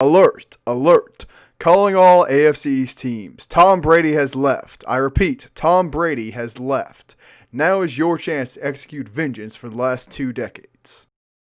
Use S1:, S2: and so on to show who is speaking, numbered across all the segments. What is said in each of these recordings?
S1: Alert, alert. Calling all AFC East teams. Tom Brady has left. I repeat, Tom Brady has left. Now is your chance to execute vengeance for the last 2 decades.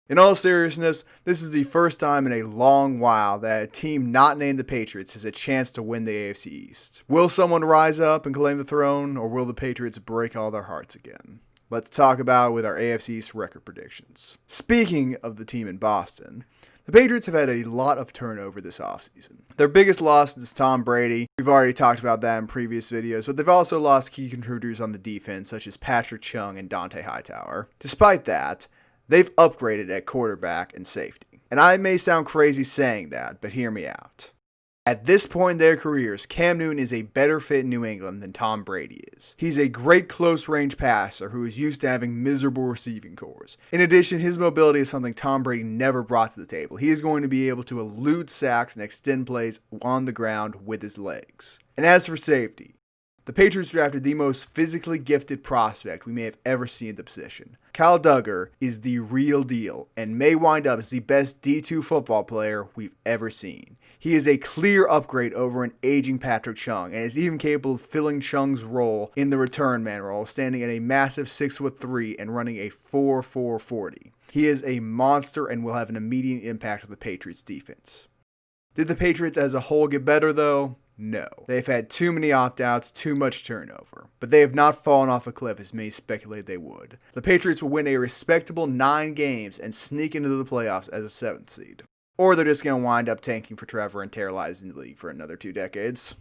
S1: In all seriousness, this is the first time in a long while that a team not named the Patriots has a chance to win the AFC East. Will someone rise up and claim the throne, or will the Patriots break all their hearts again? Let's talk about it with our AFC East record predictions. Speaking of the team in Boston, the Patriots have had a lot of turnover this offseason. Their biggest loss is Tom Brady. We've already talked about that in previous videos, but they've also lost key contributors on the defense, such as Patrick Chung and Dante Hightower. Despite that, they've upgraded at quarterback and safety. And I may sound crazy saying that, but hear me out. At this point in their careers, Cam Newton is a better fit in New England than Tom Brady is. He's a great close-range passer who is used to having miserable receiving cores. In addition, his mobility is something Tom Brady never brought to the table. He is going to be able to elude sacks and extend plays on the ground with his legs. And as for safety, the Patriots drafted the most physically gifted prospect we may have ever seen at the position. Kyle Duggar is the real deal and may wind up as the best D2 football player we've ever seen. He is a clear upgrade over an aging Patrick Chung and is even capable of filling Chung's role in the return man role, standing at a massive 6'3" and running a 4.4 40. He is a monster and will have an immediate impact on the Patriots defense. Did the Patriots as a whole get better though? No. They've had too many opt-outs, too much turnover. But they have not fallen off a cliff as many speculated they would. The Patriots will win a respectable 9 games and sneak into the playoffs as a 7th seed. Or they're just going to wind up tanking for Trevor and terrorizing the league for another 2 decades.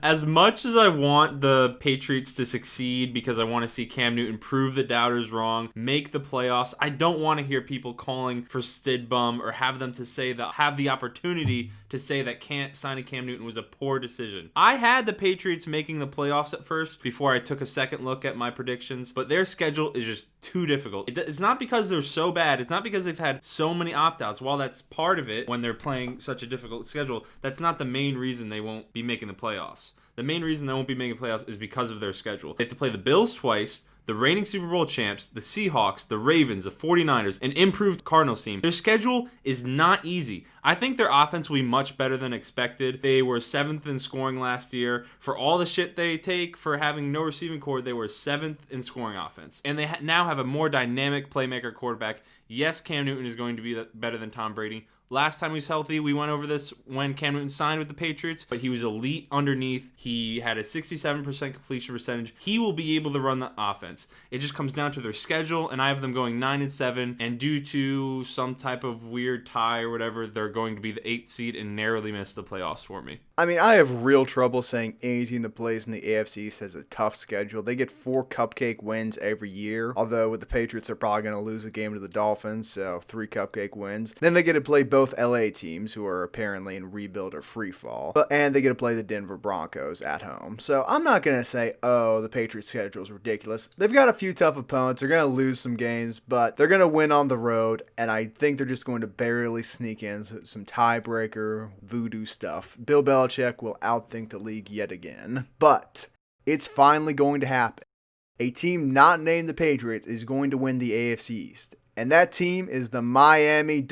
S2: As much as I want the Patriots to succeed because I want to see Cam Newton prove the doubters wrong, make the playoffs, I don't want to hear people calling for Stidbum or have them to say that have the opportunity to say that signing Cam Newton was a poor decision. I had the Patriots making the playoffs at first before I took a second look at my predictions, but their schedule is just too difficult. It's not because they're so bad. It's not because they've had so many opt-outs. While that's part of it when they're playing such a difficult schedule, that's not the main reason they won't be making the playoffs. The main reason they won't be making playoffs is because of their schedule. They have to play the Bills twice, the reigning Super Bowl champs, the Seahawks, the Ravens, the 49ers, an improved Cardinals team. Their schedule is not easy. I think their offense will be much better than expected. They were 7th in scoring last year. For all the shit they take for having no receiving core, they were 7th in scoring offense. And they now have a more dynamic playmaker quarterback. Yes, Cam Newton is going to be better than Tom Brady. Last time he was healthy, we went over this when Cam Newton signed with the Patriots, but he was elite underneath. He had a 67% completion percentage. He will be able to run the offense. It just comes down to their schedule, and I have them going 9-7, and due to some type of weird tie or whatever, they're going to be the 8th seed and narrowly miss the playoffs for me.
S1: I mean, I have real trouble saying any team that plays in the AFC East has a tough schedule. They get 4 cupcake wins every year, although with the Patriots, they're probably going to lose a game to the Dolphins, so 3 cupcake wins. Then they get to play both LA teams, who are apparently in rebuild or free fall, and they get to play the Denver Broncos at home. So I'm not going to say, oh, the Patriots' schedule is ridiculous. They've got a few tough opponents. They're going to lose some games, but they're going to win on the road, and I think they're just going to barely sneak in some tiebreaker voodoo stuff. Bill Bellichick will outthink the league yet again. But it's finally going to happen. A team not named the Patriots is going to win the AFC East, and that team is the Miami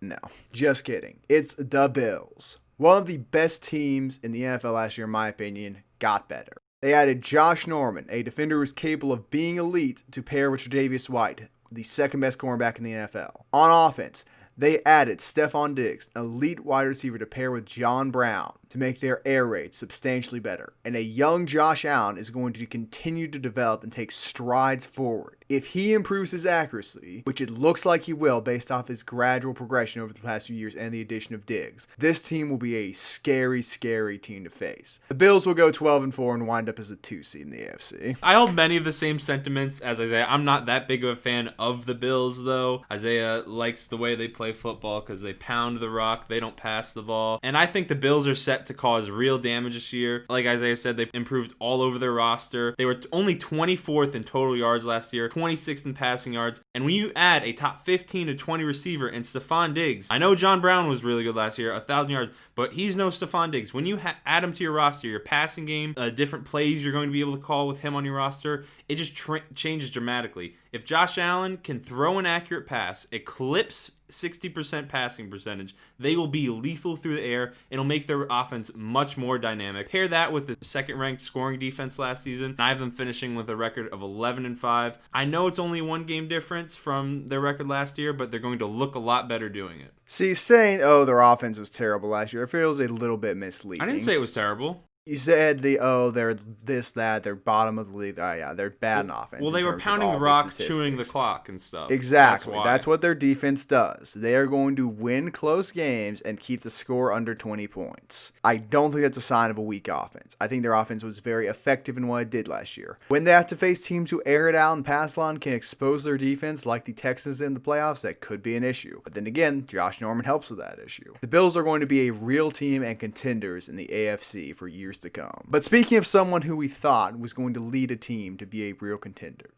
S1: No, just kidding. It's the Bills. One of the best teams in the NFL last year, in my opinion, got better. They added Josh Norman, a defender who is capable of being elite, to pair with Tre'Davious White, the second best cornerback in the NFL. On offense, they added Stephon Diggs, an elite wide receiver, to pair with John Brown to make their air raid substantially better. And a young Josh Allen is going to continue to develop and take strides forward. If he improves his accuracy, which it looks like he will based off his gradual progression over the past few years and the addition of Diggs, this team will be a scary, scary team to face. The Bills will go 12-4 and wind up as a 2 seed in the AFC.
S2: I hold many of the same sentiments as Isaiah. I'm not that big of a fan of the Bills, though. Isaiah likes the way they play football because they pound the rock, they don't pass the ball. And I think the Bills are set to cause real damage this year. Like Isaiah said, they've improved all over their roster. They were only 24th in total yards last year, 26th in passing yards. And when you add a top 15 to 20 receiver in Stephon Diggs, I know John Brown was really good last year, 1,000 yards, but he's no Stephon Diggs. When you add him to your roster, your passing game, different plays you're going to be able to call with him on your roster, it just changes dramatically. If Josh Allen can throw an accurate pass, eclipse 60% passing percentage, they will be lethal through the air. It'll make their offense much more dynamic. Pair that with the second-ranked scoring defense last season. I have them finishing with a record of 11-5. I know it's only one game difference from their record last year, but they're going to look a lot better doing it.
S1: See, saying, their offense was terrible last year, it feels a little bit misleading.
S2: I didn't say it was terrible.
S1: You said they're this, that, they're bottom of the league. Oh, yeah, they're bad in offense.
S2: Well, they were pounding the rock, chewing the clock and stuff.
S1: Exactly. That's what their defense does. They are going to win close games and keep the score under 20 points. I don't think that's a sign of a weak offense. I think their offense was very effective in what it did last year. When they have to face teams who air it out and pass line can expose their defense like the Texans in the playoffs, that could be an issue. But then again, Josh Norman helps with that issue. The Bills are going to be a real team and contenders in the AFC for years to come. But speaking of someone who we thought was going to lead a team to be a real contender,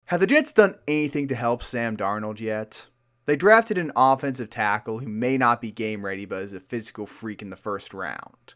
S1: have the Jets done anything to help Sam Darnold yet? They drafted an offensive tackle who may not be game ready but is a physical freak in the first round.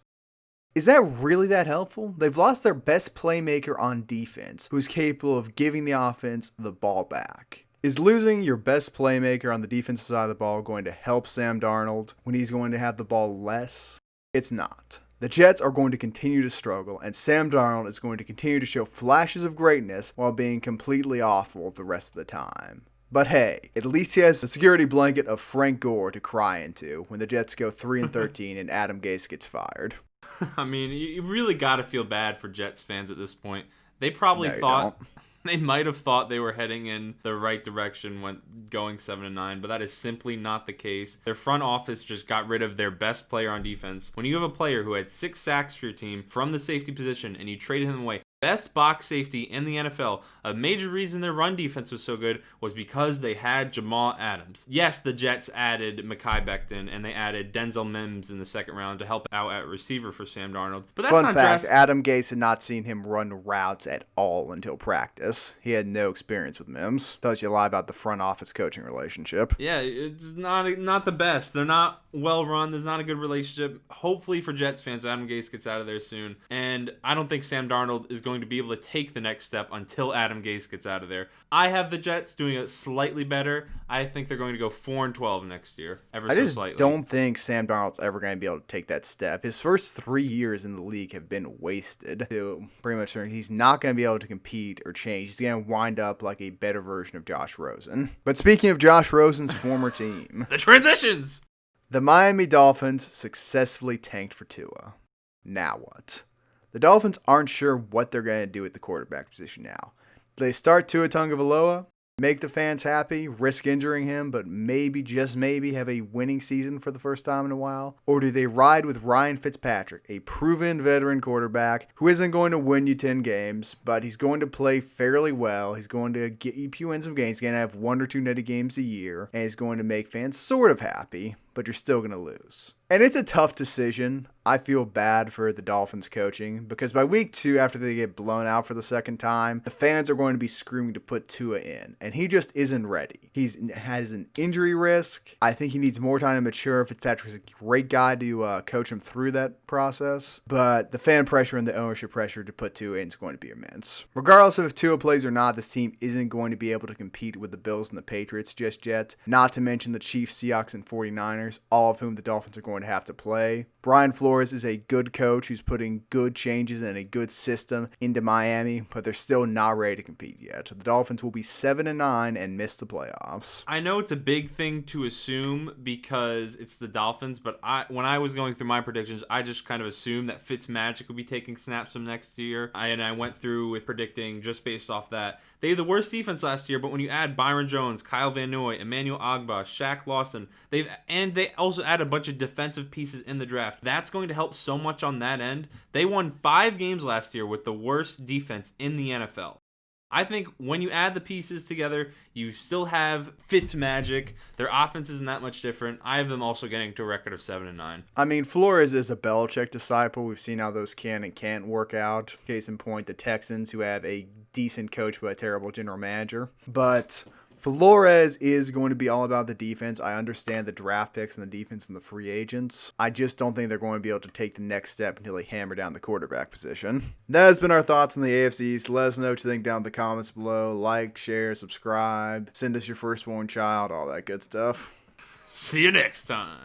S1: Is that really that helpful? They've lost their best playmaker on defense, who's capable of giving the offense the ball back. Is losing your best playmaker on the defensive side of the ball going to help Sam Darnold when he's going to have the ball less? It's not. The Jets are going to continue to struggle, and Sam Darnold is going to continue to show flashes of greatness while being completely awful the rest of the time. But hey, at least he has the security blanket of Frank Gore to cry into when the Jets go 3-13 and Adam Gase gets fired.
S2: I mean, you really got to feel bad for Jets fans at this point. They probably thought... They might have thought they were heading in the right direction when going 7-9, but that is simply not the case. Their front office just got rid of their best player on defense. When you have a player who had 6 sacks for your team from the safety position and you traded him away, best box safety in the NFL, a major reason their run defense was so good was because they had Jamal Adams. Yes, the Jets added Mekhi Becton and they added Denzel Mims in the second round to help out at receiver for Sam Darnold. But that's
S1: Fun
S2: not
S1: fact, Adam Gase had not seen him run routes at all until practice. He had no experience with Mims. Tells you a lot about the front office coaching relationship.
S2: Yeah, it's not the best. They're not well run. There's not a good relationship. Hopefully for Jets fans, Adam Gase gets out of there soon. And I don't think Sam Darnold is going to be able to take the next step until Adam Gase gets out of there. I have the Jets doing it slightly better. I think they're going to go 4-12 next year,
S1: I just don't think Sam Darnold's ever going to be able to take that step. His first 3 years in the league have been wasted. So pretty much he's not going to be able to compete or change. He's going to wind up like a better version of Josh Rosen. But speaking of Josh Rosen's former team,
S2: the transitions!
S1: The Miami Dolphins successfully tanked for Tua. Now what? The Dolphins aren't sure what they're going to do at the quarterback position now. Do they start Tua Tagovailoa, make the fans happy, risk injuring him, but maybe, just maybe, have a winning season for the first time in a while? Or do they ride with Ryan Fitzpatrick, a proven veteran quarterback who isn't going to win you 10 games, but he's going to play fairly well. He's going to get you a few wins of games. He's going to have 1 or 2 netted games a year, and he's going to make fans sort of happy, but you're still going to lose. And it's a tough decision. I feel bad for the Dolphins coaching because by week 2, after they get blown out for the second time, the fans are going to be screaming to put Tua in, and he just isn't ready. He has an injury risk. I think he needs more time to mature. Fitzpatrick's a great guy to coach him through that process, but the fan pressure and the ownership pressure to put Tua in is going to be immense. Regardless of if Tua plays or not, this team isn't going to be able to compete with the Bills and the Patriots just yet, not to mention the Chiefs, Seahawks, and 49ers, all of whom the Dolphins are going to have to play. Brian Flores is a good coach who's putting good changes and a good system into Miami, but they're still not ready to compete yet. The Dolphins will be 7-9 and miss the playoffs.
S2: I know it's a big thing to assume because it's the Dolphins, but when I was going through my predictions, I just kind of assumed that Fitzmagic would be taking snaps from next year. I went through with predicting just based off that. They had the worst defense last year, but when you add Byron Jones, Kyle Van Noy, Emmanuel Ogbah, Shaq Lawson, they also add a bunch of defensive pieces in the draft. That's going to help so much on that end. They won 5 games last year with the worst defense in the NFL. I think when you add the pieces together, you still have Fitzmagic. Their offense isn't that much different. I have them also getting to a record of 7-9.
S1: I mean, Flores is a Bellichick disciple. We've seen how those can and can't work out. Case in point, the Texans, who have a decent coach but a terrible general manager. But Flores is going to be all about the defense. I understand the draft picks and the defense and the free agents. I just don't think they're going to be able to take the next step until they hammer down the quarterback position. That has been our thoughts on the AFC East. Let us know what you think down in the comments below. Like, share, subscribe, send us your firstborn child, all that good stuff.
S2: See you next time.